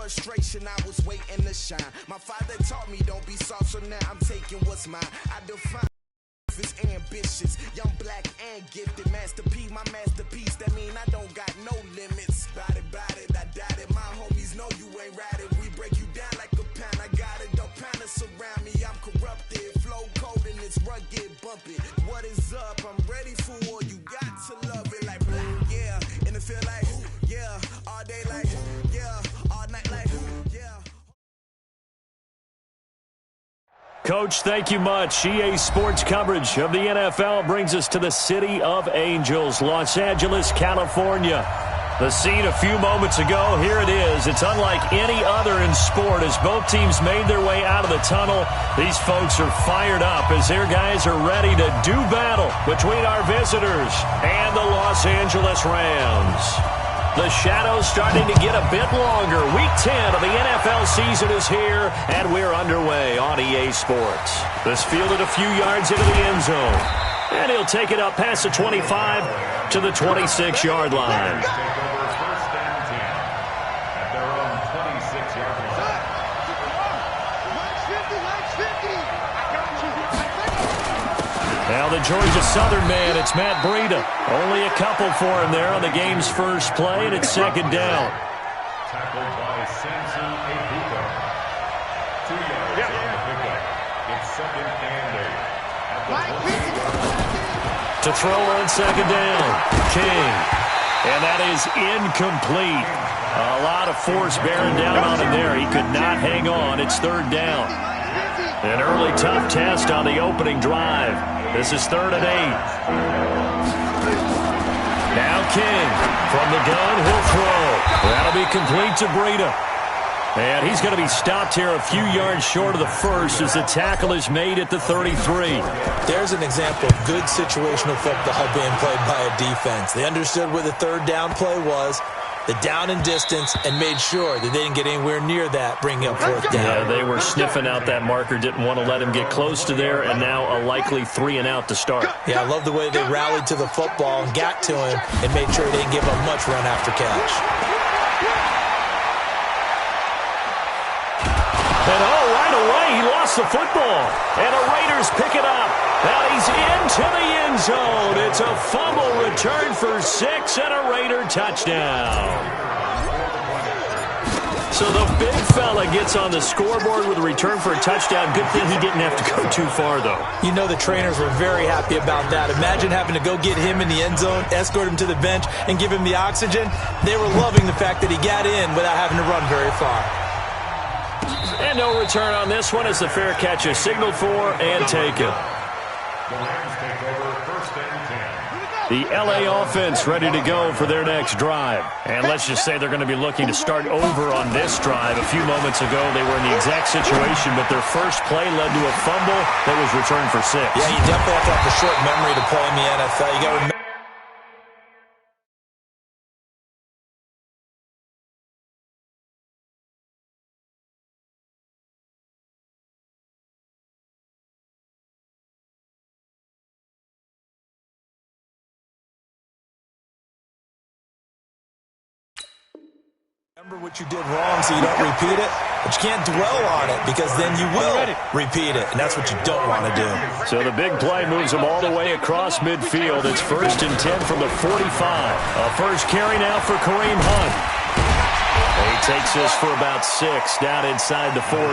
frustration, I was waiting to shine. My father taught me don't be soft, so now I'm taking what's mine. I define is ambitious, young, black, and gifted. Master P, my masterpiece. That mean I don't got no limits. Bout it, I doubt it. My homies know you ain't ratted. We break you down like a pound. I got it, don't pound us around me. I'm corrupted, flow cold and it's rugged, bumping. What is up? I'm ready for war. You got to love it like yeah, and it feel like yeah, all day like yeah, all night like yeah. Coach, thank you much. EA Sports coverage of the NFL brings us to the City of Angels, Los Angeles, California. The scene a few moments ago, here it is. It's unlike any other in sport as both teams made their way out of the tunnel. These folks are fired up as their guys are ready to do battle between our visitors and the Los Angeles Rams. The shadow's starting to get a bit longer. Week 10 of the NFL season is here, and we're underway on EA Sports. This fielded a few yards into the end zone, and he'll take it up past the 25 to the 26-yard line. Now the Georgia Southern man, it's Matt Breida. Only a couple for him there on the game's first play, and it's second down. Tackled by Samson Ebuka. 2 yards on the pickup. It's second and 8. To throw on second down, King. And that is incomplete. A lot of force bearing down on him there. He could not hang on. It's third down. An early tough test on the opening drive. This is 3rd and 8. Now King from the gun, he'll throw. That'll be complete to Breida. And he's going to be stopped here a few yards short of the first as the tackle is made at the 33. There's an example of good situational football being played by a defense. They understood where the third down play was, the down and distance, and made sure that they didn't get anywhere near that, bringing up fourth down. Yeah, they were sniffing out that marker, didn't want to let him get close to there, and now a likely 3 and out to start. Yeah, I love the way they rallied to the football and got to him and made sure they didn't give up much run after catch. And right away, he lost the football. And the Raiders pick it up. Now he's into the end zone. It's a fumble return for 6 and a Raider touchdown. So the big fella gets on the scoreboard with a return for a touchdown. Good thing he didn't have to go too far, though. You know the trainers were very happy about that. Imagine having to go get him in the end zone, escort him to the bench, and give him the oxygen. They were loving the fact that he got in without having to run very far. And no return on this one as the fair catch is signaled for and taken. The Rams take over 1st and 10. The LA offense ready to go for their next drive. And let's just say they're going to be looking to start over on this drive. A few moments ago, they were in the exact situation, but their first play led to a fumble that was returned for 6. Yeah, you definitely have to have a short memory to play in the NFL. You got to remember. Remember what you did wrong so you don't repeat it, but you can't dwell on it because then you will repeat it, and that's what you don't want to do. So the big play moves them all the way across midfield. It's 1st and 10 from the 45. A first carry now for Kareem Hunt. He takes this for about 6 down inside the 40. All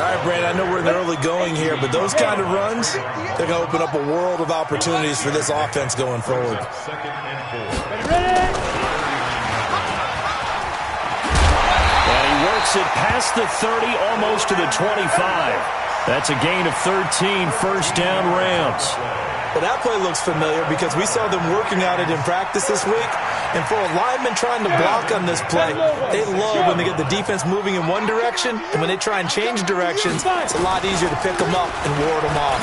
right, Brandon, I know we're in the early going here, but those kind of runs, they're going to open up a world of opportunities for this offense going forward. 2nd and 4. Works it past the 30, almost to the 25. That's a gain of 13, first down Rams. Well, that play looks familiar because we saw them working on it in practice this week. And for a lineman trying to block on this play, they love when they get the defense moving in one direction. And when they try and change directions, it's a lot easier to pick them up and ward them off.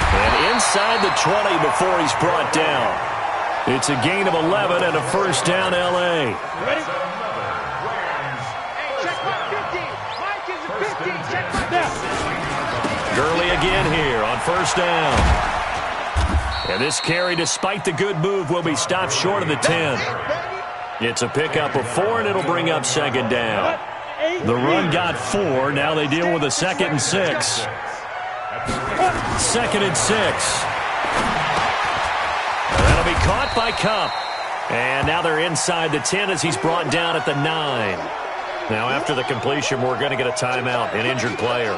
And inside the 20 before he's brought down. It's a gain of 11 and a first down, L.A. Ready? Hey, check mark 50. Mike is a 50. Check mark 50. Gurley again here on first down. And this carry, despite the good move, will be stopped short of the 10. It's a pickup of 4, and it'll bring up second down. The run got 4. Now they deal with a 2nd and 6. 2nd and 6. That'll be caught by Cup. And now they're inside the 10 as he's brought down at the 9. Now after the completion, we're going to get a timeout, an injured player.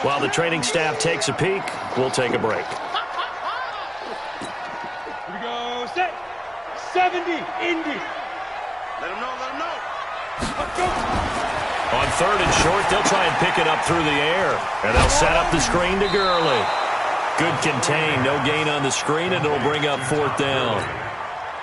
While the training staff takes a peek, we'll take a break. Here we go, set. 70, Indy. Let him know, let him know. Let's go. On 3rd and short, they'll try and pick it up through the air. And they'll set up the screen to Gurley. Good contain, no gain on the screen, and it'll bring up 4th down.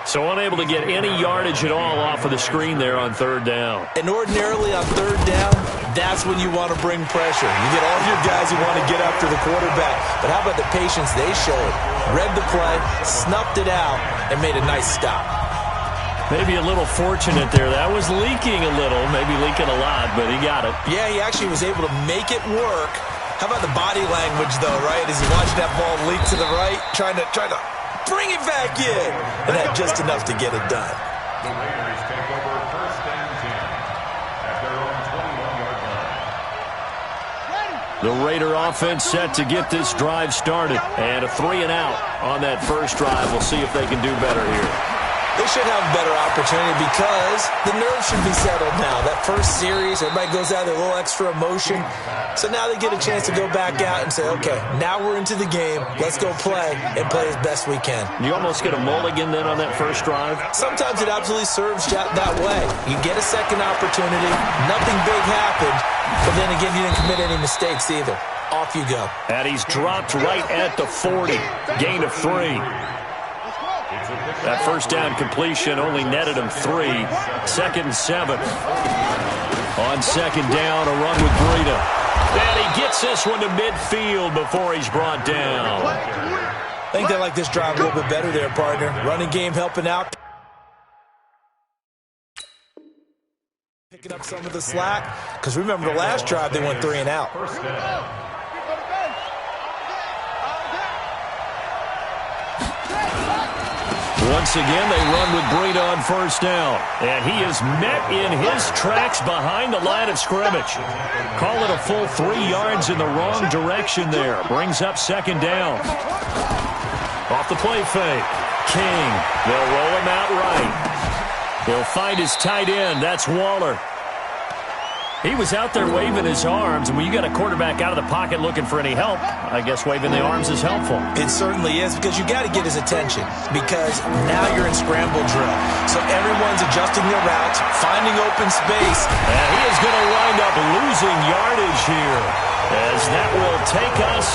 So unable to get any yardage at all off of the screen there on 3rd down. And ordinarily on 3rd down, that's when you want to bring pressure. You get all your guys who want to get after the quarterback. But how about the patience they showed? Read the play, snuffed it out, and made a nice stop. Maybe a little fortunate there. That was leaking a little, maybe leaking a lot, but he got it. Yeah, he actually was able to make it work. How about the body language, though, right? As he watched that ball leak to the right, trying to bring it back in. And had just enough to get it done. The Raiders take over 1st and 10 at their own 21-yard line. The Raider offense set to get this drive started. And a 3 and out on that first drive. We'll see if they can do better here. They should have a better opportunity because the nerves should be settled now. That first series, everybody goes out with a little extra emotion. So now they get a chance to go back out and say, okay, now we're into the game. Let's go play and play as best we can. You almost get a mulligan then on that first drive? Sometimes it absolutely serves that way. You get a second opportunity. Nothing big happened. But then again, you didn't commit any mistakes either. Off you go. And he's dropped right at the 40. Gain of 3. That first down completion only netted him 3. 2nd and 7. On 2nd down, a run with Breida. And he gets this one to midfield before he's brought down. I think they like this drive a little bit better there, partner. Running game helping out. Picking up some of the slack. Because remember the last drive, they went 3 and out. Once again, they run with Breida on 1st down. And he is met in his tracks behind the line of scrimmage. Call it a full 3 yards in the wrong direction there. Brings up 2nd down. Off the play fake. King. They'll roll him out right. He'll find his tight end. That's Waller. He was out there waving his arms, and when you got a quarterback out of the pocket looking for any help, I guess waving the arms is helpful. It certainly is, because you got to get his attention, because now you're in scramble drill. So everyone's adjusting their routes, finding open space. And he is going to wind up losing yardage here, as that will take us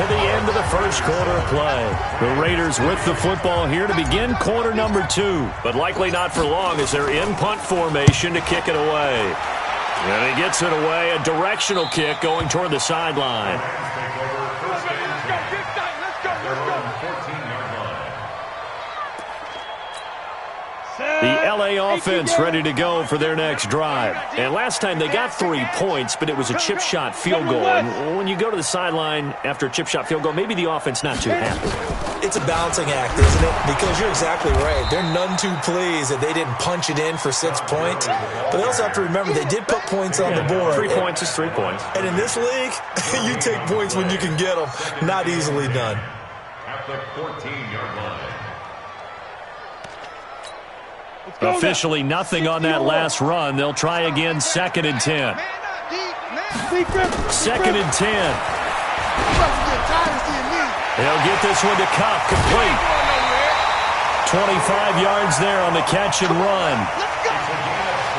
to the end of the first quarter of play. The Raiders with the football here to begin quarter number 2, but likely not for long as they're in punt formation to kick it away. And he gets it away, a directional kick going toward the sideline. The LA offense ready to go for their next drive. And last time they got 3 points, but it was a chip shot field goal. And when you go to the sideline after a chip shot field goal, maybe the offense not too happy. It's a balancing act, isn't it? Because you're exactly right. They're none too pleased that they didn't punch it in for 6 points. But they also have to remember they did put points on the board. 3 points is 3 points. And in this league, you take points when you can get them. Not easily done. At the 14-yard line. Officially nothing on that last run. They'll try again, 2nd and 10. 2nd and 10. They'll get this one to Cup, complete. 25 yards there on the catch and run.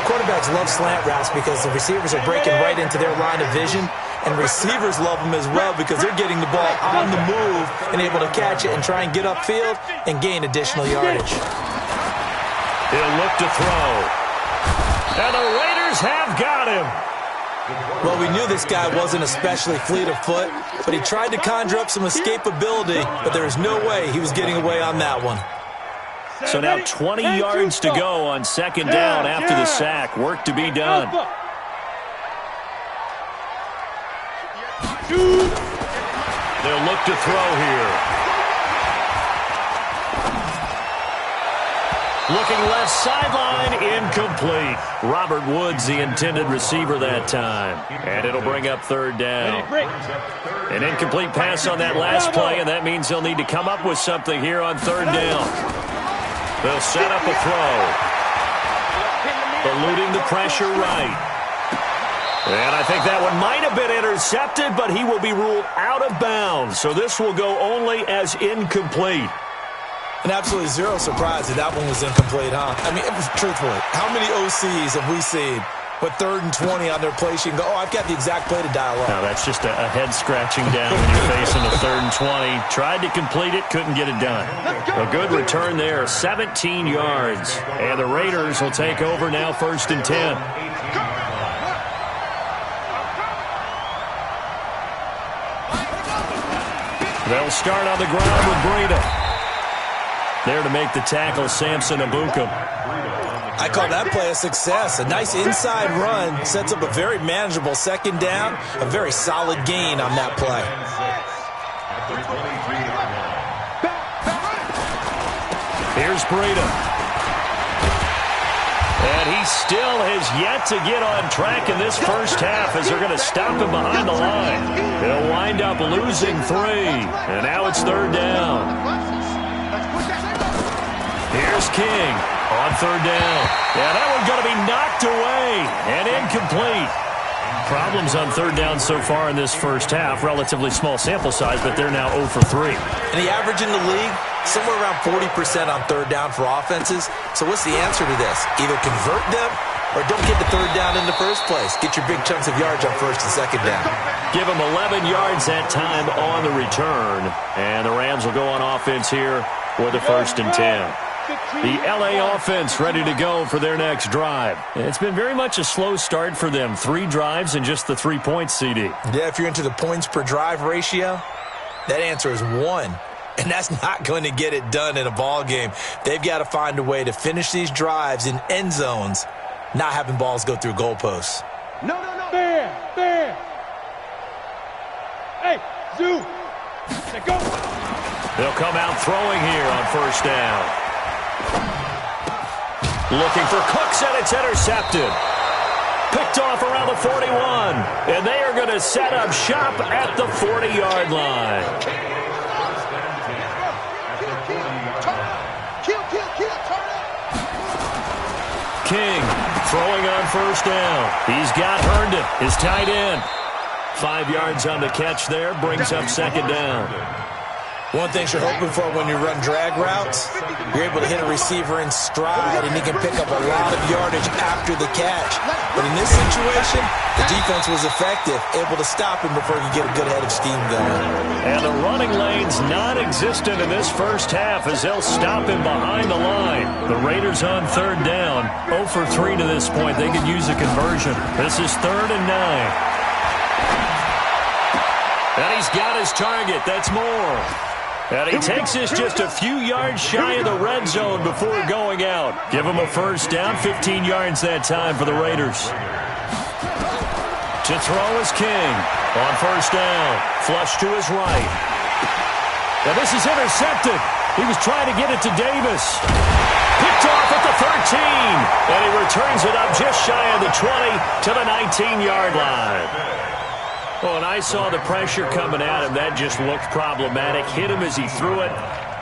Quarterbacks love slant routes because the receivers are breaking right into their line of vision, and receivers love them as well because they're getting the ball on the move and able to catch it and try and get upfield and gain additional yardage. He'll look to throw. And the Raiders have got him. Well, we knew this guy wasn't especially fleet of foot, but he tried to conjure up some escapability, but there was no way he was getting away on that one. So now 20 yards to go on 2nd down after the sack. Work to be done. They'll look to throw here. Looking left sideline, incomplete. Robert Woods, the intended receiver that time. And it'll bring up third down. An incomplete pass on that last play, and that means they'll need to come up with something here on third down. They'll set up a throw. Eluding the pressure right. And I think that one might have been intercepted, but he will be ruled out of bounds. So this will go only as incomplete. And absolutely zero surprise that that one was incomplete, huh? I mean, truthfully, how many OCs have we seen with 3rd and 20 on their play sheet and go, oh, I've got the exact play to dial up? No, that's just a head-scratching down when you're facing a 3rd and 20. Tried to complete it, couldn't get it done. A good return there, 17 yards. And the Raiders will take over now 1st and 10. They'll start on the ground with Breida. There to make the tackle, Samson Abukum. I call that play a success. A nice inside run sets up a very manageable 2nd down. A very solid gain on that play. Here's Breida. And he still has yet to get on track in this first half as they're going to stop him behind the line. They'll wind up losing 3. And now it's 3rd down. Here's King on 3rd down. Yeah, that one's going to be knocked away and incomplete. Problems on 3rd down so far in this first half. Relatively small sample size, but they're now 0 for 3. And the average in the league, somewhere around 40% on 3rd down for offenses. So what's the answer to this? Either convert them or don't get the 3rd down in the first place. Get your big chunks of yards on 1st and 2nd down. Give them 11 yards that time on the return. And the Rams will go on offense here with a 1st and 10. The LA offense ready to go for their next drive. It's been very much a slow start for them. 3 drives and just the 3 points, CD. Yeah, if you're into the points per drive ratio, that answer is 1. And that's not going to get it done in a ball game. They've got to find a way to finish these drives in end zones, not having balls go through goalposts. No. Fair. Hey, Zoo. Go. They'll come out throwing here on 1st down. Looking for Cooks, and it's intercepted. Picked off around the 41. And they are going to set up shop at the 40-yard line. King throwing on 1st down. He's got Herndon, his tight end. 5 yards on the catch there, brings up 2nd down. One thing you're hoping for when you run drag routes, you're able to hit a receiver in stride, and he can pick up a lot of yardage after the catch. But in this situation, the defense was effective, able to stop him before he could get a good head of steam going. And the running lane's non-existent in this first half as they'll stop him behind the line. The Raiders on 3rd down, 0 for 3 to this point. They could use a conversion. This is 3rd and 9. And he's got his target. That's more. And he takes this just a few yards shy of the red zone before going out. Give him a 1st down, 15 yards that time for the Raiders. To throw is King on 1st down. Flush to his right. Now this is intercepted. He was trying to get it to Davis. Picked off at the 13. And he returns it up just shy of the 20 to the 19-yard line. Oh, and I saw the pressure coming at him. That just looked problematic. Hit him as he threw it,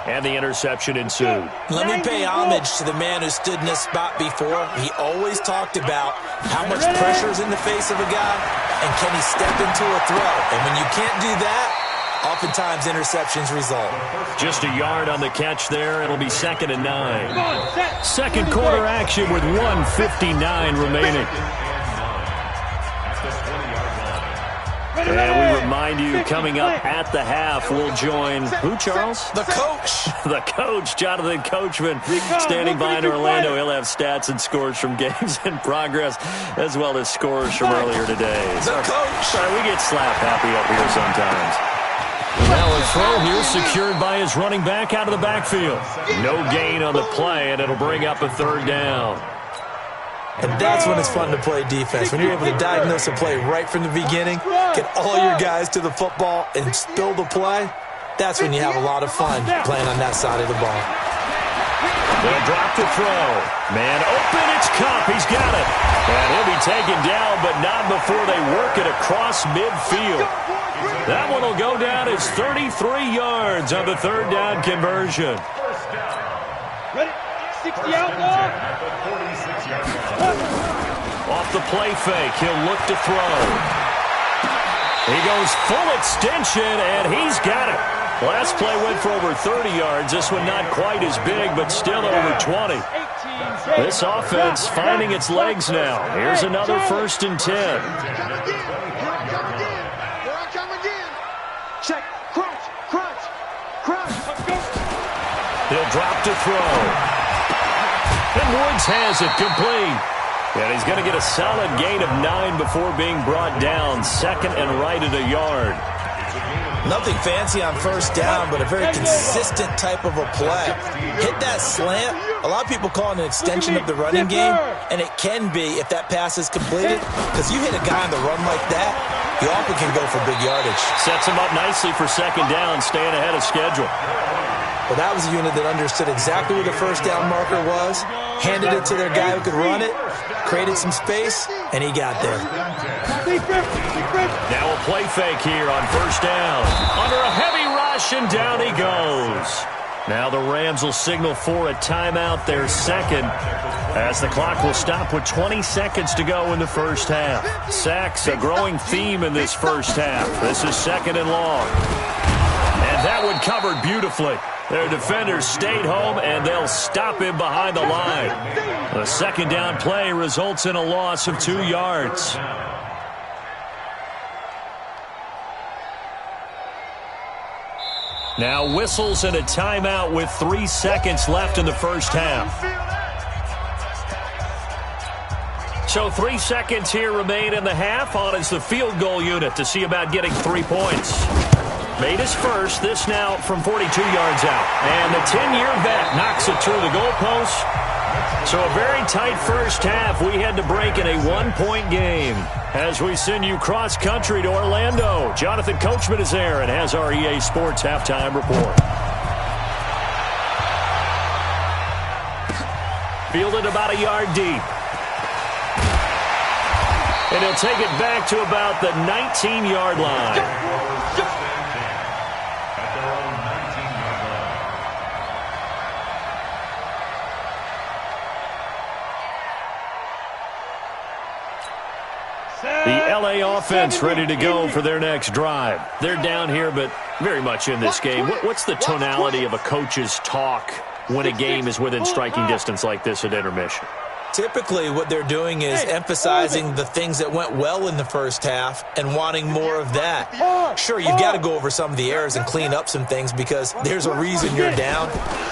and the interception ensued. Let me pay homage to the man who stood in this spot before. He always talked about how much pressure is in the face of a guy, and can he step into a throw. And when you can't do that, oftentimes interceptions result. Just a yard on the catch there. It'll be 2nd and 9. Second quarter action with 1:59 remaining. And we remind you, coming up at the half, we'll join who, Charles? The coach. The coach, Jonathan Coachman, standing by in Orlando. He'll have stats and scores from games in progress, as well as scores from earlier today. The coach. Sorry, we get slap happy up here sometimes. Now a throw here secured by his running back out of the backfield. No gain on the play, and it'll bring up a 3rd down. And that's when it's fun to play defense. When you're able to diagnose a play right from the beginning, get all your guys to the football and spill the play, that's when you have a lot of fun playing on that side of the ball. They'll drop the throw. Man open, it's Cup. He's got it. And he'll be taken down, but not before they work it across midfield. That one will go down as 33 yards on the third down conversion. Ready? 60 out, ball. Off the play fake, he'll look to throw. He goes full extension, and he's got it. Last play went for over 30 yards. This one not quite as big, but still over 20. This offense finding its legs now. Here's another 1st and 10. Check, crunch, crunch, crunch. He'll drop to throw. And Woods has it complete. And he's going to get a solid gain of 9 before being brought down. 2nd and right at a yard. Nothing fancy on 1st down, but a very consistent type of a play. Hit that slant. A lot of people call it an extension of the running game, and it can be if that pass is completed, because you hit a guy on the run like that, he often can go for big yardage. Sets him up nicely for 2nd down, staying ahead of schedule. Well, that was a unit that understood exactly where the 1st down marker was, handed it to their guy who could run it, created some space, and he got there. Now a play fake here on 1st down. Under a heavy rush, and down he goes. Now the Rams will signal for a timeout, their 2nd, as the clock will stop with 20 seconds to go in the 1st half. Sacks, a growing theme in this 1st half. This is 2nd and long. And that one covered beautifully. Their defenders stayed home, and they'll stop him behind the line. The 2nd down play results in a loss of 2 yards. Now whistles and a timeout with 3 seconds left in the 1st half. So 3 seconds here remain in the half. On is the field goal unit to see about getting 3 points. Made his first, this now from 42 yards out. And the 10-year vet knocks it through the goalpost. So a very tight 1st half. We had to break in a 1-point game. As we send you cross-country to Orlando, Jonathan Coachman is there and has our EA Sports halftime report. Fielded about a yard deep. And he'll take it back to about the 19-yard line. The LA offense ready to go for their next drive. They're down here, but very much in this game. What's the tonality of a coach's talk when a game is within striking distance like this at intermission? Typically, what they're doing is emphasizing the things that went well in the 1st half and wanting more of that. Sure, you've got to go over some of the errors and clean up some things because there's a reason you're down.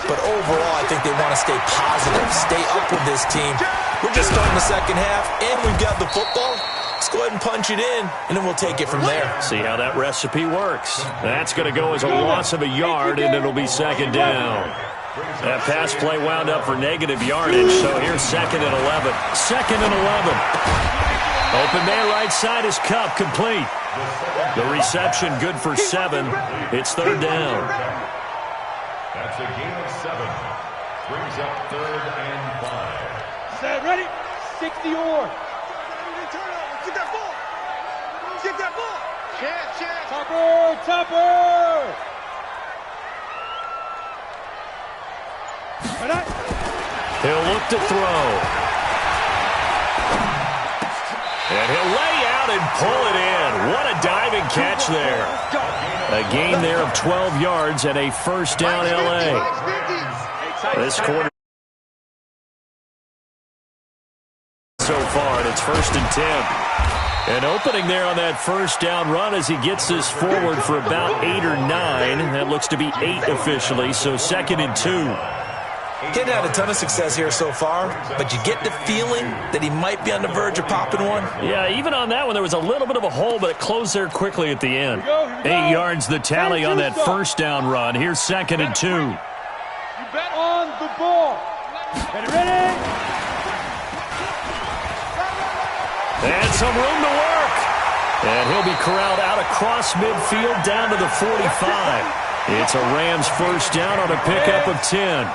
But overall, I think they want to stay positive, stay up with this team. We're just starting the 2nd half, and we've got the football. Let's go ahead and punch it in, and then we'll take it from there. See how that recipe works. That's going to go as a loss of a yard, and it'll be 2nd down. That pass play wound up for negative yardage, so here's 2nd and 11. 2nd and 11. Open man right side is Cup, complete. The reception good for 7. It's 3rd down. That's a gain of 7. Brings up 3rd and 5. Set, ready? 60 or. Get that ball! Get that ball! Check! Topper! Topper! He'll look to throw. And he'll lay out and pull it in. What a diving catch there. A gain there of 12 yards and a 1st down LA. This quarter so far, and it's 1st and 10. An opening there on that 1st down run as he gets this forward for about 8 or 9. That looks to be 8 officially, so 2nd and 2. Didn't have a ton of success here so far, but you get the feeling that he might be on the verge of popping one. Yeah, even on that one, there was a little bit of a hole, but it closed there quickly at the end. 8 yards the tally on that 1st down run. Here's 2nd and 2. You bet on the ball. Ready? And some room to work. And he'll be corralled out across midfield down to the 45. It's a Rams 1st down on a pickup of 10.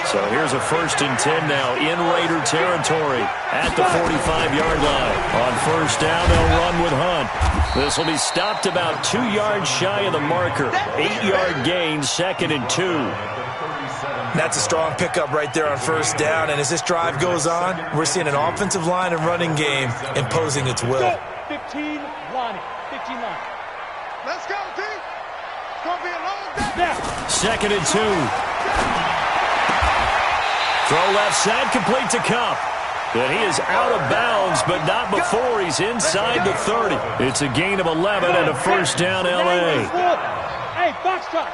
So here's a 1st and 10 now in Raider territory at the 45-yard line. On 1st down, they'll run with Hunt. This will be stopped about 2 yards shy of the marker. 8-yard gain, 2nd and 2. That's a strong pickup right there on 1st down. And as this drive goes on, we're seeing an offensive line and running game imposing its will. 15 line. 15 line. Let's go, team. It's going to be a long day. 2nd and 2. Throw left side, complete to Cup. And he is out of bounds, but not before he's inside the 30. It's a gain of 11 and a 1st down, L.A. Hey, box drop.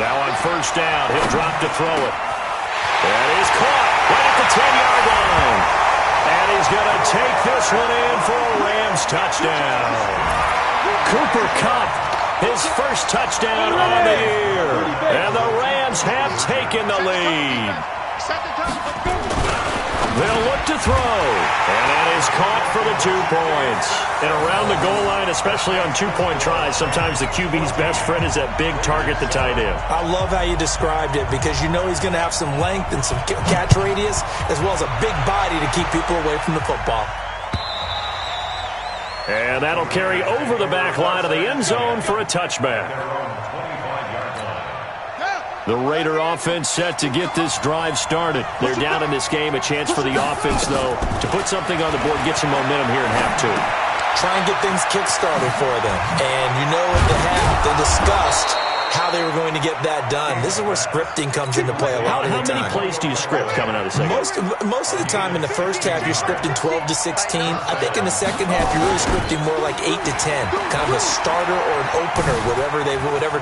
Now on 1st down, he'll drop to throw it. And he's caught right at the 10-yard line. And he's going to take this one in for a Rams touchdown. Cooper Kupp, his first touchdown on the year. And the Rams have taken the lead. They'll look to throw. And that is caught for the 2 points. And around the goal line, especially on 2-point tries, sometimes the QB's best friend is that big target, the tight end. I love how you described it because you know he's going to have some length and some catch radius as well as a big body to keep people away from the football. And that'll carry over the back line of the end zone for a touchback. The Raider offense set to get this drive started. They're down in this game. A chance for the offense, though, to put something on the board, get some momentum here in half 2. Try and get things kick-started for them. And you know at the half, they discussed how they were going to get that done. This is where scripting comes into play a lot of the time. How many plays do you script coming out of the second? Most of the time in the first half, you're scripting 12 to 16. I think in the second half, you're really scripting more like 8 to 10. Kind of a starter or an opener, whatever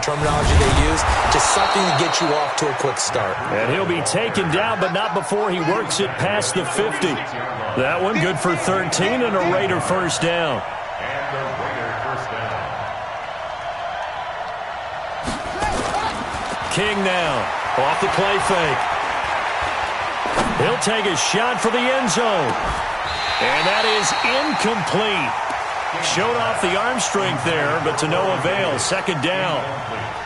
terminology they use. Just something to get you off to a quick start. And he'll be taken down, but not before he works it past the 50. That one good for 13 and a Raider 1st down. King now, off the play fake. He'll take a shot for the end zone. And that is incomplete. Showed off the arm strength there, but to no avail. 2nd down.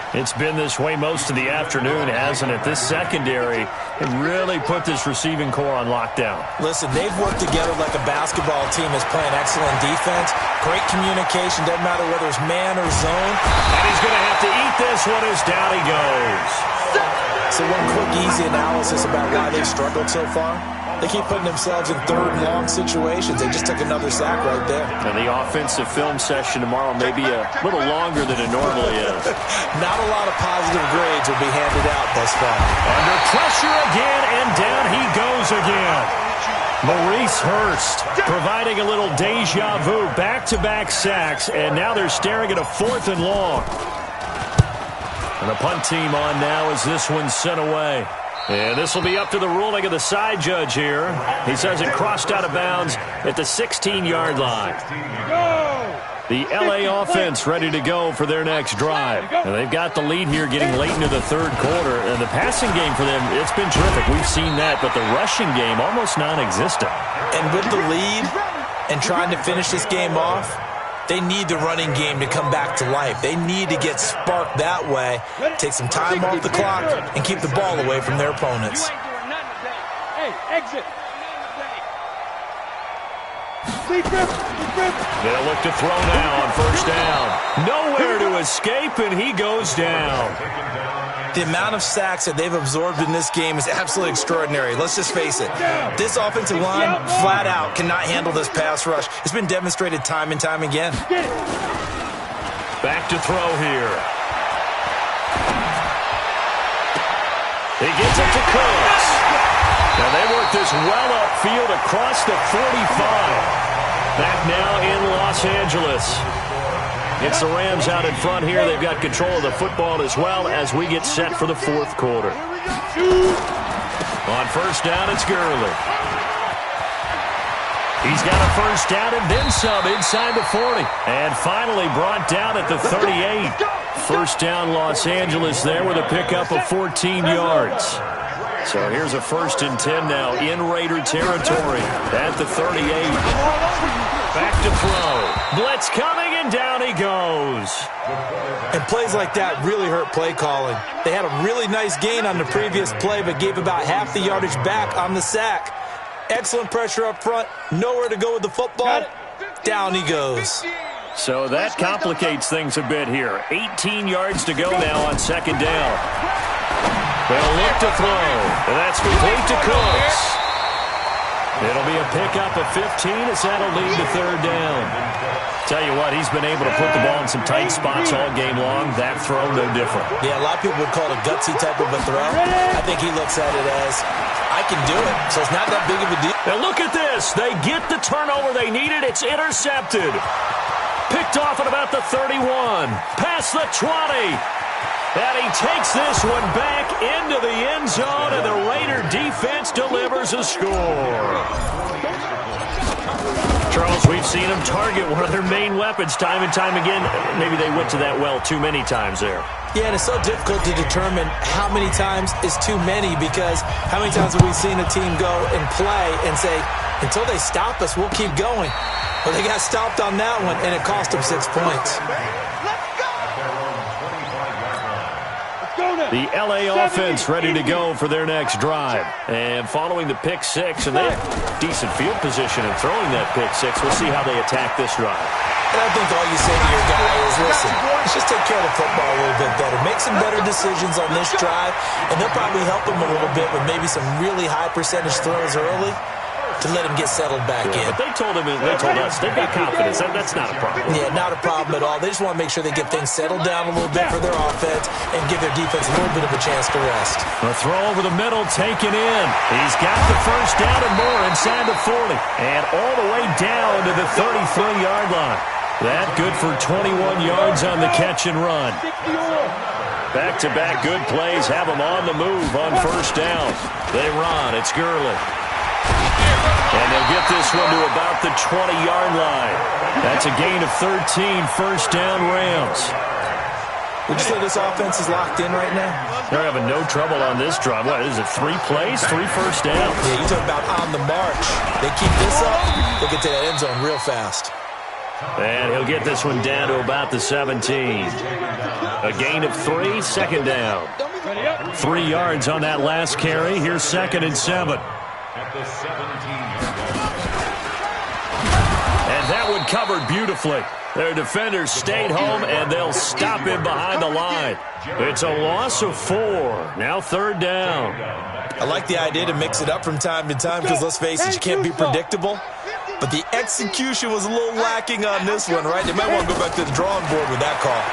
It's been this way most of the afternoon, hasn't it? This secondary has really put this receiving core on lockdown. Listen, they've worked together like a basketball team is playing excellent defense. Great communication, doesn't matter whether it's man or zone. And he's going to have to eat this one as down he goes. So one quick, easy analysis about why they've struggled so far. They keep putting themselves in 3rd and long situations. They just took another sack right there. And the offensive film session tomorrow may be a little longer than it normally is. Not a lot of positive grades will be handed out thus far. Under pressure again, and down he goes again. Maurice Hurst providing a little deja vu, back-to-back sacks, and now they're staring at a 4th and long. And the punt team on now as this one's sent away. And this will be up to the ruling of the side judge here. He says it crossed out of bounds at the 16-yard line. The L.A. offense ready to go for their next drive. And they've got the lead here getting late into the 3rd quarter. And the passing game for them, it's been terrific. We've seen that, but the rushing game almost non-existent. And with the lead and trying to finish this game off, they need the running game to come back to life. They need to get sparked that way, take some time off the clock, and keep the ball away from their opponents. Hey, exit. They'll look to throw now on 1st down. Nowhere to escape, and he goes down. The amount of sacks that they've absorbed in this game is absolutely extraordinary. Let's just face it. This offensive line, flat out, cannot handle this pass rush. It's been demonstrated time and time again. Back to throw here. He gets it to Cooks. Now they work this well upfield across the 45. Back now in Los Angeles. It's the Rams out in front here. They've got control of the football as well as we get set for the 4th quarter. On 1st down, it's Gurley. He's got a 1st down and then some inside the 40. And finally brought down at the 38. 1st down, Los Angeles there with a pickup of 14 yards. So here's a 1st and 10 now in Raider territory at the 38. Back to throw. Blitz coming and down he goes. And plays like that really hurt play calling. They had a really nice gain on the previous play, but gave about half the yardage back on the sack. Excellent pressure up front. Nowhere to go with the football. Down he goes. So that complicates things a bit here. 18 yards to go now on second down. They'll look to throw. And that's complete to Cooks. It'll be a pickup of 15 as that'll lead to third down. Tell you what, he's been able to put the ball in some tight spots all game long. That throw, no different. Yeah, a lot of people would call it a gutsy type of a throw. I think he looks at it as, I can do it, so it's not that big of a deal. Now look at this. They get the turnover they needed. It's intercepted. Picked off at about the 31. Past the 20. And he takes this one back into the end zone, and the Raider defense delivers a score. Charles, we've seen them target one of their main weapons time and time again. Maybe they went to that well too many times there. Yeah, and it's so difficult to determine how many times is too many, because how many times have we seen a team go and play and say, until they stop us, we'll keep going. Well, they got stopped on that one, and it cost them 6 points. The L.A. offense ready to go for their next drive. And following the pick six, and they have decent field position in throwing that pick six. We'll see how they attack this drive. And I think all you say to your guy is, listen, let's just take care of the football a little bit better. Make some better decisions on this drive, and they'll probably help him a little bit with maybe some really high percentage throws early to let him get settled back in. But they told us they've got confidence. That's not a problem. Yeah, not a problem at all. They just want to make sure they get things settled down a little bit for their offense and give their defense a little bit of a chance to rest. A throw over the middle, taken in. He's got the first down and more inside the 40. And all the way down to the 33-yard line. That good for 21 yards on the catch and run. Back-to-back good plays have them on the move on first down. They run. It's Gurley. And they'll get this one to about the 20-yard line. That's a gain of 13, first down Rams. Would you say this offense is locked in right now? They're having no trouble on this drive. What is it, 3 plays, 3 first downs? Yeah, you talk about on the march. They keep this up, they'll get to that end zone real fast. And he'll get this one down to about the 17. A gain of 3, second down. 3 yards on that last carry. Here's 2nd and 7. At the 17-yard line. And that one covered beautifully. Their defenders stayed home, and they'll stop him behind the line. It's a loss of 4. Now third down. I like the idea to mix it up from time to time because, let's face it, you can't be predictable. But the execution was a little lacking on this one, right? They might want to go back to the drawing board with that call.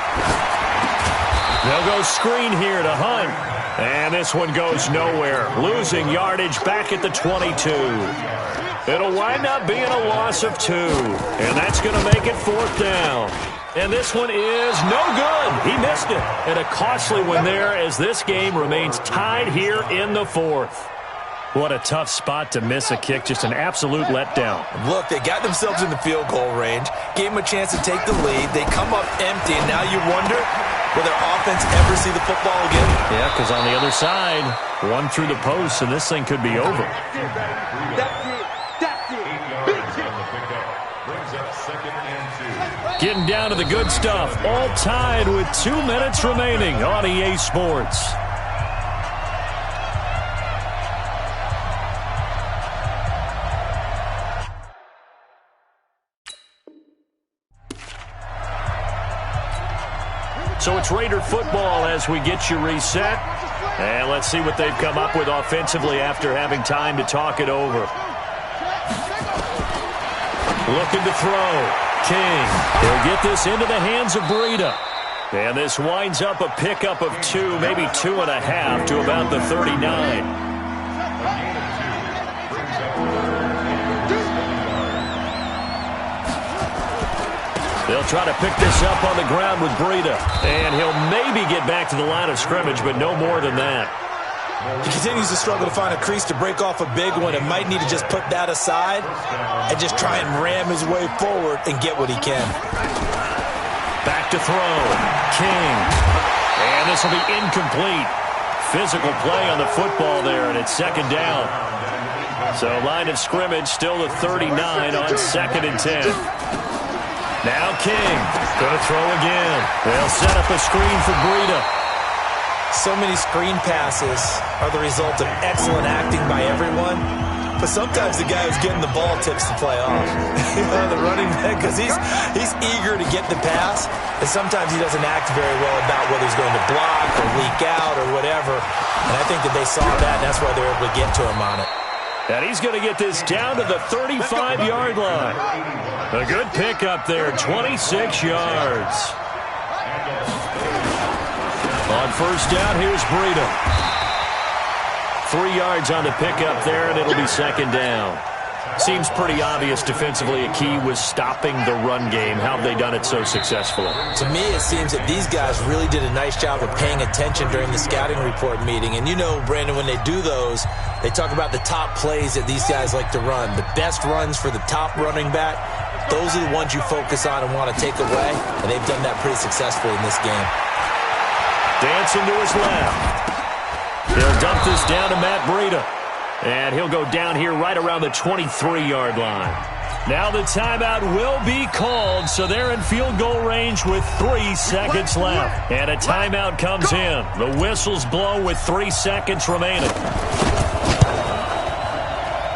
They'll go screen here to Hunt. And this one goes nowhere. Losing yardage back at the 22. It'll wind up being a loss of 2. And that's going to make it 4th down. And this one is no good. He missed it. And a costly one there as this game remains tied here in the 4th. What a tough spot to miss a kick. Just an absolute letdown. Look, they got themselves in the field goal range. Gave them a chance to take the lead. They come up empty, and now you wonder, will their offense ever see the football again? Yeah, because on the other side, one through the post, and this thing could be over. Getting down to the good stuff. All tied with 2 minutes remaining on EA Sports. So it's Raider football as we get you reset. And let's see what they've come up with offensively after having time to talk it over. Looking to throw. King. He'll get this into the hands of Breida. And this winds up a pickup of 2, maybe 2.5 to about the 39. They'll try to pick this up on the ground with Breida. And he'll maybe get back to the line of scrimmage, but no more than that. He continues to struggle to find a crease to break off a big one and might need to just put that aside and just try and ram his way forward and get what he can. Back to throw. King. And this will be incomplete. Physical play on the football there, and it's 2nd down. So line of scrimmage still the 39 on 2nd and 10. Now King. Going to throw again. They'll set up a screen for Breida. So many screen passes are the result of excellent acting by everyone. But sometimes the guy who's getting the ball tips the play off. The running back, because he's eager to get the pass, and sometimes he doesn't act very well about whether he's going to block or leak out or whatever. And I think that they saw that, and that's why they were able to get to him on it. And he's going to get this down to the 35-yard line. A good pickup there, 26 yards. On first down, here's Breida. 3 yards on the pickup there, and it'll be second down. Seems pretty obvious defensively a key was stopping the run game. How have they done it so successfully? To me, it seems that these guys really did a nice job of paying attention during the scouting report meeting. And you know, Brandon, when they do those, they talk about the top plays that these guys like to run. The best runs for the top running back, those are the ones you focus on and want to take away. And they've done that pretty successfully in this game. Dancing to his left. He'll dump this down to Matt Breida. And he'll go down here right around the 23-yard line. Now the timeout will be called, so they're in field goal range with 3 seconds left. And a timeout comes in. The whistle's blown with 3 seconds remaining.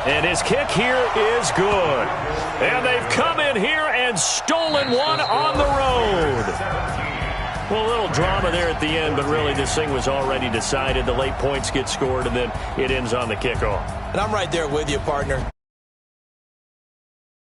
And his kick here is good. And they've come in here and stolen one on the road. Well, a little drama there at the end, but really this thing was already decided. The late points get scored, and then it ends on the kickoff. And I'm right there with you, partner.